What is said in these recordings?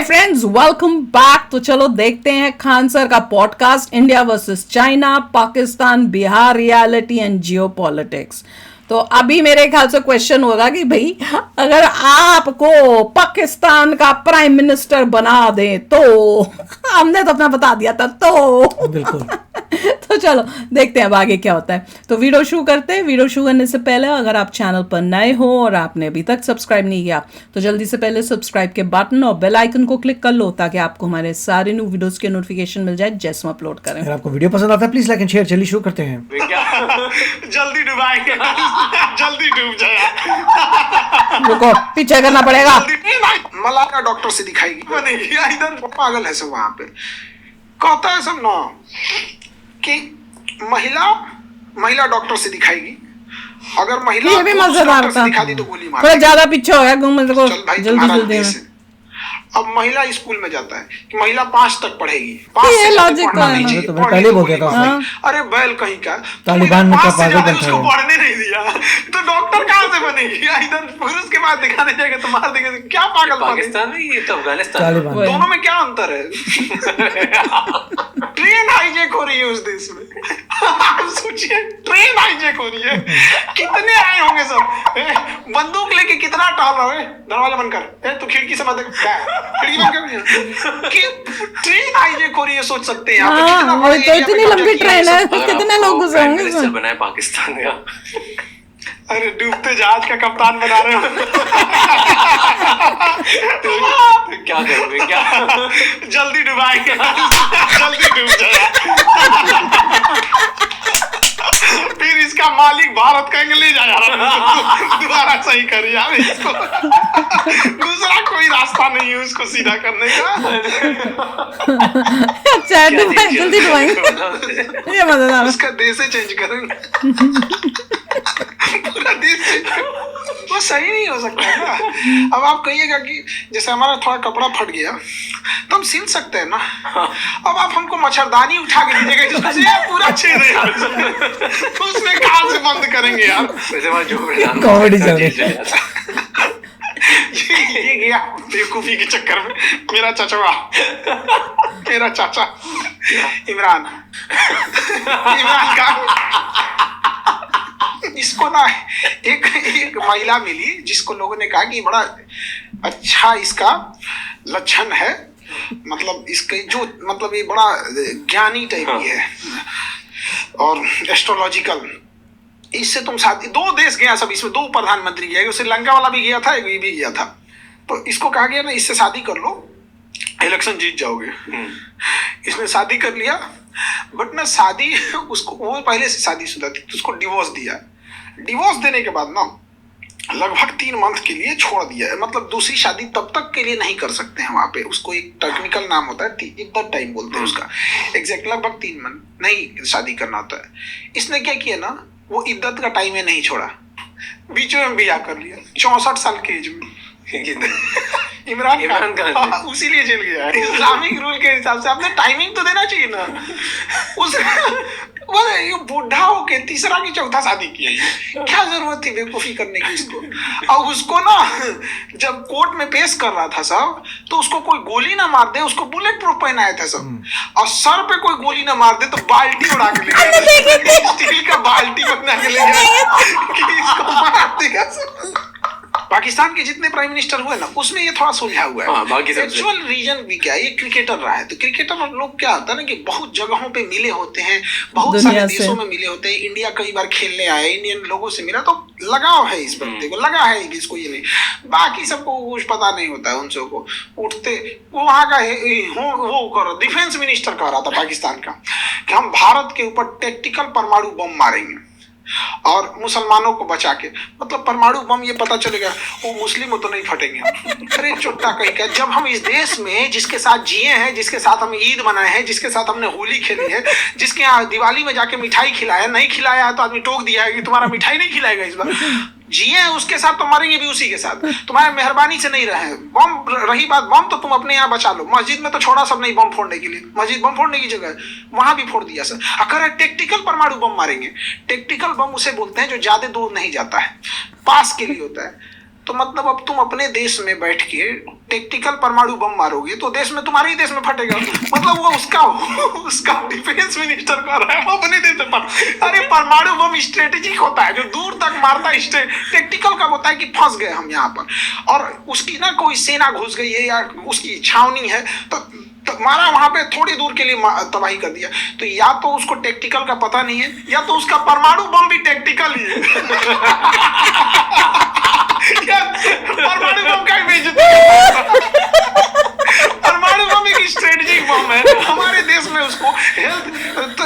Hi friends, welcome back. तो चलो देखते हैं खान सर का podcast India versus China, Pakistan, Bihar reality and Jio politics. तो अभी मेरे ख्याल से क्वेश्चन होगा कि भाई अगर आपको पाकिस्तान का प्राइम मिनिस्टर बना दे तो हमने तो अपना बता दिया था। तो बिल्कुल तो चलो देखते हैं अब आगे क्या होता है। तो वीडियो शुरू करते हैं। वीडियो शुरू करने से पहले अगर आप चैनल पर नए हो और आपने अभी तक सब्सक्राइब नहीं किया तो जल्दी से पहले सब्सक्राइब के बटन और बेल आइकन को क्लिक कर लो ताकि आपको हमारे सारे न्यू वीडियोस के नोटिफिकेशन मिल जाए जैसे हम अपलोड करें। अगर आपको वीडियो पसंद आता है प्लीज लाइक एंड शेयर। चलिए शुरू करते हैं। जल्दी डुबाएंगे जल्दी डूब जाए। रुको, पीछे करना पड़ेगा। मलाना डॉक्टर से दिखाएगी बनेगी इधर पागल है सब। वहां पे कहता है सब ना कि महिला डॉक्टर से दिखाएगी। अगर महिला ये भी मजेदार डॉक्टर से था। दिखा दी तो गोली मार थोड़ा ज्यादा पीछे हो गया। चल भाई जल्दी तुम्हारा जल्दी देश में है। अब महिला स्कूल में जाता है कि महिला 5 तक पढ़ेगी। 5 ये से लॉजिक पढ़ना है। नहीं चाहिए, तो मैं पढ़ने पहले को बोल दिया गोली था मार। उसने। अरे बैल कहीं का तालिबान में क्या 5 से पागल ज्यादा बनता उसको है। पढ़ने नहीं दिया तो डॉक्टर कहाँ से बनेगी? इधर पुरुष के बाद दिखाने जाएगा तो मार देंगे। क्या पागल पाकिस्तान में, ये तो अफगानिस्तान। तालिबान वही। दोनों में क्या अंतर है? ट्रेन हाईजैक हो रही है उस देश में। आप सोचिए ट्रेन हाईजैक हो रही है। कितने आए होंगे सब बंदूक लेके, कितना टहल रहा है। दरवाजा बंद कर, तू खिड़की से मत देख। खिड़की बंद कर। कि ट्रेन हाईजैक हो रही है, सोच सकते हैं आप। हाँ, कितना वो बड़े तो एरिया इतनी में लंबी कब्जा किया है ट्रेन है। सब। अगर कितने आपको लोग घुसे प्राइम होंगे मिनिस्टर इसमें? बनाए पाकिस्तान का। अरे डूबते जहाज का कप्तान बना रहे हो। तो क्या करोगे? क्या जल्दी डुबाएंगे जल्दी डूब जाए। फिर इसका मालिक भारत कहेंगे ले जा यार, दोबारा सही कर यार इसको। दूसरा कोई रास्ता नहीं है उसको सीधा करने का। अच्छा जल्दी डुबाएंगे। ये मजेदार है। उसका देश चेंज करेंगे। पूरा देश change करेंगे। वो सही नहीं हो सकता है ना। अब आप कहिएगा कि जैसे हमारा थोड़ा कपड़ा फट गया तो हम सिल सकते हैं ना। अब आप हमको मच्छरदानी उठा के दीजिएगा जिसमें से यार पूरा छेद है यार। तो उसमें कहाँ से बंद करेंगे यार? वैसे हमारा जो प्रधानमंत्री कॉमेडी था, चल रही जेल चला जाता। ये गया बेवकूफी के चक्कर में। मेरा चाचा इमरान खान, इसको ना एक महिला मिली जिसको लोगों ने कहा कि बड़ा अच्छा इसका लक्षण है, मतलब इसके जो मतलब ये बड़ा ज्ञानी टाइप की है और एस्ट्रोलॉजिकल। इससे तुम शादी, 2 देश गया सब, इसमें 2 प्रधानमंत्री गया। श्रीलंका वाला भी गया था, एक ये भी गया था। तो इसको कहा गया ना इससे शादी कर लो, इलेक्शन जीत जाओगे। इसने शादी कर लिया, बट ना शादी उसको, वो पहले से शादीशुदा थी तो उसको डिवोर्स दिया। डिवोर्स देने के बाद ना लगभग 3 मंथ के लिए छोड़ दिया। मतलब दूसरी शादी तब तक के लिए नहीं कर सकते हैं वहां पे। उसको एक टेक्निकल नाम होता है, इद्दत टाइम बोलते हैं उसका। एग्जैक्ट लगभग 3 मंथ नहीं शादी करना होता है। इसने क्या किया ना, वो इद्दत का टाइम में नहीं छोड़ा, बीच में बियाह कर लिया 64 साल के एज में। इमरान खान उसी लिए जेल गया है। इस्लामिक रूल के हिसाब से आपने टाइमिंग तो देना चाहिए ना। उस वो ये बूढ़ा होके तीसरा की चौथा शादी किया, क्या जरूरत थी बेवकूफी करने की इसको। और उसको ना जब कोर्ट में पेश कर रहा था सब, तो उसको कोई गोली ना मार दे, उसको बुलेट प्रूफ पहनाया था सब, और सर पे कोई गोली ना मार दे तो बाल्टी उड़ा के ले गया। स्टील का बाल्टी बना के ले गया कि इसको मार देगा सब। पाकिस्तान के जितने प्राइम मिनिस्टर हुए ना उसमें ये थोड़ा सुलझा हुआ है। बाकी एक्चुअल रीजन भी क्या है, ये क्रिकेटर रहा है। तो क्रिकेटर लोग क्या होता है ना कि बहुत जगहों पे मिले होते हैं, बहुत सारे देशों में मिले होते हैं। इंडिया कई बार खेलने आए, इंडियन लोगों से मिला तो लगाव है इस बंदे को, लगा है इसको। ये नहीं, बाकी सबको कुछ पता नहीं होता है। उन सबको उठते वो वहां का वो करो, डिफेंस मिनिस्टर कह रहा था पाकिस्तान का कि हम भारत के ऊपर टैक्टिकल परमाणु बम मारेंगे और मुसलमानों को बचा के। मतलब परमाणु बम ये पता चलेगा वो मुस्लिम तो नहीं फटेंगे। अरे चुट्टा कहीं का, जब हम इस देश में जिसके साथ जिए हैं, जिसके साथ हम ईद मनाए हैं, जिसके साथ हमने होली खेली है, जिसके यहाँ दिवाली में जाके मिठाई खिलाया, नहीं खिलाया है तो आदमी टोक दिया है कि तुम्हारा मिठाई नहीं खिलाएगा इस बार। जिए हैं उसके साथ तो मरेंगे भी उसी के साथ। तुम्हारे मेहरबानी से नहीं रहे बम। रही बात बम तो तुम अपने यहाँ बचा लो, मस्जिद में तो छोड़ा सब नहीं बम फोड़ने के लिए, मस्जिद बम फोड़ने की जगह है, वहां भी फोड़ दिया सर। अगर टेक्टिकल परमाणु बम मारेंगे, टेक्टिकल बम उसे बोलते हैं जो ज्यादा दूर नहीं जाता है, पास के लिए होता है। तो मतलब अब तुम अपने देश में बैठ के टेक्टिकल परमाणु बम मारोगे तो देश में, तुम्हारे ही देश में फटेगा। मतलब वो उसका डिफेंस मिनिस्टर कर रहा है, वो अपने देश में अरे परमाणु बम स्ट्रेटेजिक होता है, जो दूर तक मारता है। टेक्टिकल का होता है कि फंस गए हम यहाँ पर, और उसकी ना कोई सेना घुस गई है या उसकी छावनी है, तो मारा वहां पे, थोड़ी दूर के लिए तबाही कर दिया। तो या तो उसको टेक्टिकल का पता नहीं है, या तो उसका परमाणु बम भी टेक्टिकल ही है। परमाणु बम का बेइज्जती, परमाणु बम एक स्ट्रेटेजिक बम है। हमारे देश में उसको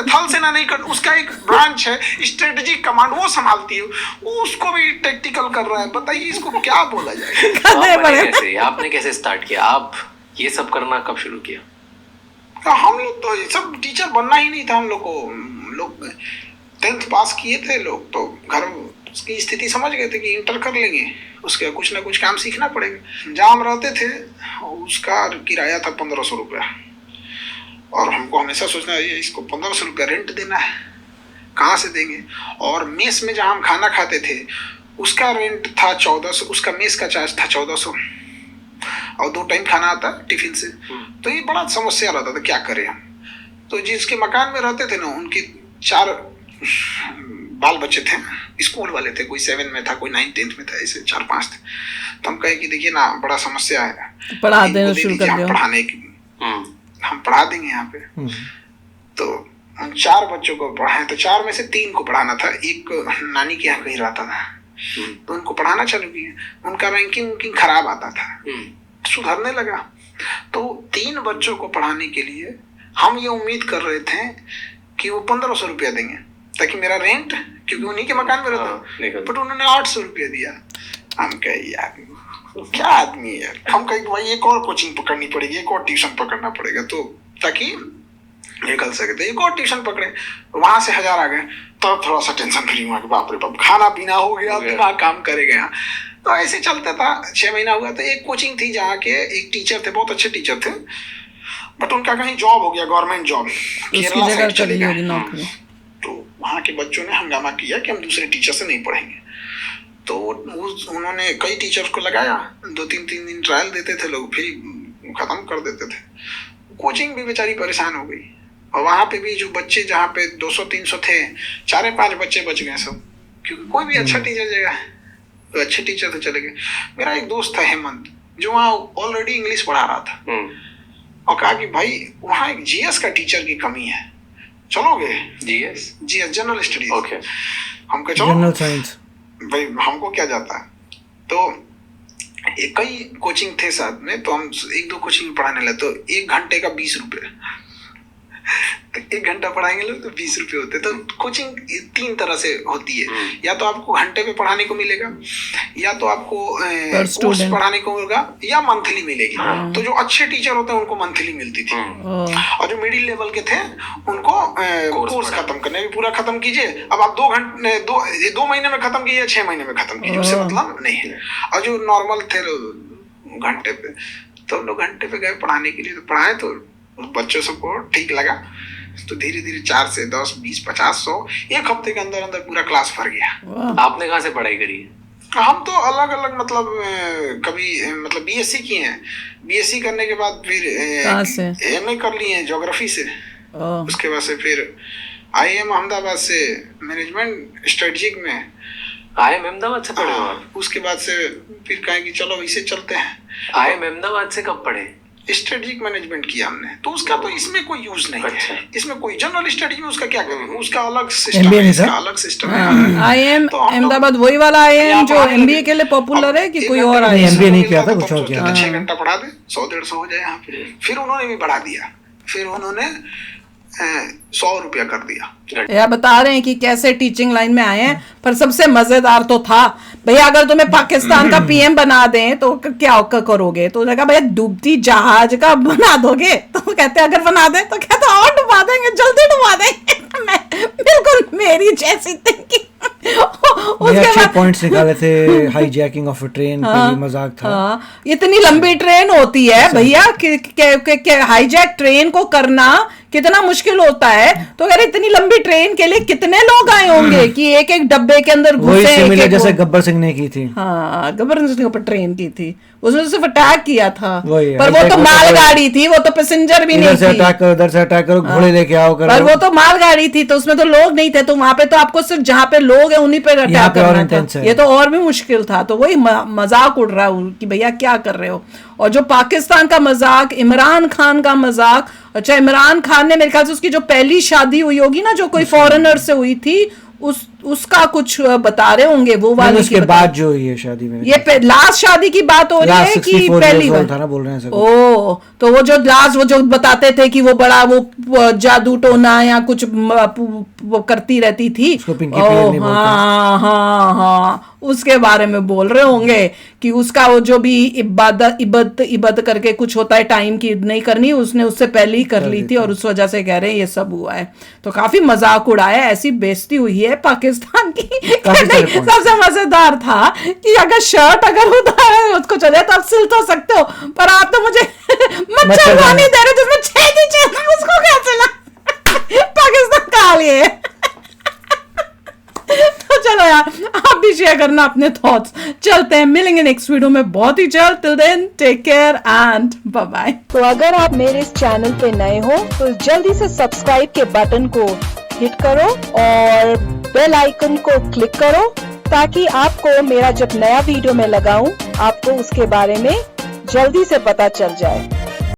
थल सेना नहीं कर, उसका एक ब्रांच है स्ट्रेटेजिक कमांड, वो संभालती है, वो उसको भी टेक्टिकल कर रहा है। बताइए इसको क्या बोला जाए। आपने कैसे स्टार्ट किया, आप ये सब करना कब शुरू किया? हम लोग तो ये सब टीचर बनना ही नहीं था हम लोग को। लोग 10th पास किए थे लोग, तो घर उसकी स्थिति समझ गए थे कि इंटर कर लेंगे, उसके कुछ ना कुछ काम सीखना पड़ेगा। जहाँ हम रहते थे उसका किराया था 1500 रुपया, और हमको हमेशा सोचना है इसको 1500 रुपया रेंट देना है, कहाँ से देंगे। और मेस में जहाँ हम खाना खाते थे उसका रेंट था 1400, उसका मेस का चार्ज था 1400, और 2 टाइम खाना आता टिफिन से। तो ये बड़ा समस्या रहता था, क्या करें हम। तो जिसके मकान में रहते थे ना, उनके 4 बाल बच्चे थे, स्कूल वाले थे, कोई 7 में था, कोई 9th 10th में था, ऐसे 4-5 थे। तो हम कहे कि देखिए ना बड़ा समस्या है, पढ़ा देना शुरू कर दो, पढ़ाने की हम पढ़ा देंगे यहाँ पे। तो उन 4 बच्चों को पढ़ाए, तो 4 में से 3 को पढ़ाना था, एक नानी के यहाँ कहीं रहता था, तो उनको पढ़ाना चालू किया। उनका रैंकिंग खराब आता था, सुधरने लगा। तो 3 बच्चों को पढ़ाने के लिए हम ये उम्मीद कर रहे थे कि वो 1500 रुपया देंगे, ताकि मेरा रेंट, क्योंकि उन्हीं के मकान में रहता, बट उन्होंने 800 रुपया दिया। हम कहे यार क्या आदमी है यार। हम कहे भाई एक और कोचिंग पकड़नी पड़ेगी, एक और ट्यूशन पकड़ना पड़ेगा, तो ताकि निकल सके। तो एक और ट्यूशन पकड़े, वहां से 1000 आ गए, तब थोड़ा सा टेंशन फ्री हुआ कि बाप रे बाप, खाना पीना हो गया, दिमाग काम करेगा यहाँ। तो ऐसे चलता था, 6 महीना हुआ। तो एक कोचिंग थी जहाँ के एक टीचर थे, बहुत अच्छे टीचर थे, बट उनका कहीं जॉब हो गया, गवर्नमेंट जॉब, केरला साइड चले गए। तो वहाँ के बच्चों ने हंगामा किया कि हम दूसरे टीचर से नहीं पढ़ेंगे। तो उन्होंने कई टीचर को लगाया, 2-3 दिन ट्रायल देते थे लोग, फिर खत्म कर देते थे। कोचिंग भी बेचारी परेशान हो गई, और वहाँ पे भी जो बच्चे जहाँ पे 200-300 थे, 4-5 बच्चे बच गए सब, क्योंकि कोई भी अच्छा टीचर जगह, तो अच्छे टीचर तो चले गए। मेरा एक दोस्त था हेमंत, जो वहाँ ऑलरेडी इंग्लिश पढ़ा रहा था, और कहा कि भाई वहाँ एक जीएस का टीचर की कमी है, चलोगे? GS general studies. ओके, हम कहे चलो, जनरल साइंस, भाई हमको क्या जाता है। तो कई कोचिंग थे साथ में, तो हम 1-2 कोचिंग पढ़ाने लगे। तो 1 घंटे का 20 रुपये, तो 1 घंटा पढ़ाएंगे लोग तो 20 रुपये होते। तो कोचिंग 3 तरह से होती है, या तो आपको घंटे पे पढ़ाने को मिलेगा, या तो आपको कोर्स पढ़ाने को होगा, या मंथली मिलेगी। तो जो अच्छे टीचर होते हैं उनको मंथली मिलती थी, और जो मिडिल लेवल के थे उनको कोर्स खत्म करने पूरा खत्म कीजिए। अब आप 2 महीने में खत्म कीजिए, 6 महीने में खत्म कीजिए, उससे मतलब नहीं है। और जो नॉर्मल थे घंटे पे, तो लोग घंटे पे गए पढ़ाने के लिए, तो पढ़ाए, तो बच्चों सबको ठीक लगा। तो धीरे धीरे 4 से 10, 20, 50, 100 एक हफ्ते के अंदर अंदर पूरा क्लास भर गया। आपने कहाँ से पढ़ाई करी है? हम तो अलग अलग, मतलब कभी मतलब बीएससी किए हैं, बीएससी करने के बाद फिर एमए कर लिए हैं ज्योग्राफी से। उसके बाद से फिर आईएम अहमदाबाद से मैनेजमेंट स्ट्रेटजिक में। आईएम अहमदाबाद से पढ़े हो आप? उसके बाद से फिर कहें कि चलो इसे चलते हैं। आईएम अहमदाबाद से कब पढ़े? स्ट्रेटेजिक मैनेजमेंट किया हमने, तो उसका तो इसमें कोई यूज नहीं है। इसमें कोई जनरल स्टडीज में उसका क्या करेंगे, उसका अलग सिस्टम है, इसका अलग सिस्टम है। आईएम अहमदाबाद वही वाला आईएम जो एमबीए के लिए पॉपुलर है कि कोई और आईएम? एमबीए नहीं किया था, कुछ और किया था। 6 घंटा पढ़ा दे, 100-150 हो जाए यहाँ पे। फिर उन्होंने भी बढ़ा दिया, फिर उन्होंने 100 रुपया कर दिया। यार बता रहे हैं कि कैसे टीचिंग लाइन में आए हैं, पर सबसे मजेदार तो था भैया, अगर तुम्हें पाकिस्तान का पीएम बना दें तो क्या करोगे? तो कहा भैया डूबती जहाज का बना दोगे? तो कहते अगर बना दे, तो कहते और डुबा देंगे, जल्दी डुबा देंगे। मैं बिल्कुल मेरी जैसी थिंकिंग। ये अच्छे पॉइंट्स निकाले थे, हाईजैकिंग ऑफ अ ट्रेन पे भी मजाक था। इतनी लंबी ट्रेन होती है भैया कि हाईजैक ट्रेन को करना कितना मुश्किल होता है, तो अगर इतनी लंबी ट्रेन के लिए कितने लोग आए होंगे कि एक एक डब्बे के अंदर वही घुसे, सिमिलर एक-एक जैसे गब्बर सिंह ने की थी। हाँ, गब्बर सिंह के ऊपर ट्रेन की थी, उसने सिर्फ अटैक किया था, वही है, पर वो hijack तो होता है, मालगाड़ी थी, वो तो पैसेंजर भी इधर नहीं से थी। अटैक करो, उधर से अटैक करो, घोड़े लेके आओ करो। पर वो तो मालगाड़ी थी, तो उसमें तो लोग नहीं थे, तो वहां पे तो आपको सिर्फ जहाँ पे लोग हैं उन्हीं पे यहाँ अटैक पे और करना intense था। है। ये तो और भी मुश्किल था, तो वही मजाक उड़ रहा है कि भैया क्या कर रहे हो। और जो पाकिस्तान का मजाक, इमरान खान का मजाक, अच्छा इमरान खान ने मेरे ख्याल से उसकी जो पहली शादी हुई होगी ना, जो कोई फॉरेनर से हुई थी, उसका कुछ बता रहे होंगे, वो वाली उसके बाद जो हुई है शादी में, ये लास्ट शादी की बात हो रही है कि पहली बार था ना, बोल रहे हैं सब। ओ, तो वो जो लास्ट वो जो बताते थे कि वो बड़ा वो जादू टोना या कुछ वो करती रहती थी, उसको पिंकी पियर नहीं बोलते। हाँ हाँ हाँ, उसके बारे में बोल रहे होंगे कि उसका वो जो भी इबादत करके कुछ होता है, टाइम की नहीं करनी, उसने उससे पहले ही कर ली थी, और उस वजह से कह रहे हैं ये सब हुआ है। तो काफी मजाक उड़ाया, ऐसी बेइज्जती हुई है पाकिस्तान की। सबसे मजेदार था कि अगर शर्ट अगर उतारे उसको चले तो आप सिल तो सकते हो, पर आप तो मुझे मच्छरदानी दे रहे जिसमें छेद ही छेद है, उसको क्या सिला। पाकिस्तान का हाल ये है। तो चलो यार, आप भी शेयर करना अपने थॉट्स। चलते हैं, मिलेंगे नेक्स्ट वीडियो में बहुत ही जल्द। Till then take care and bye bye. तो अगर आप मेरे इस चैनल पे नए हो तो जल्दी से सब्सक्राइब के बटन को हिट करो और बेल आइकन को क्लिक करो, ताकि आपको मेरा जब नया वीडियो मैं लगाऊं आपको उसके बारे में जल्दी से पता चल जाए।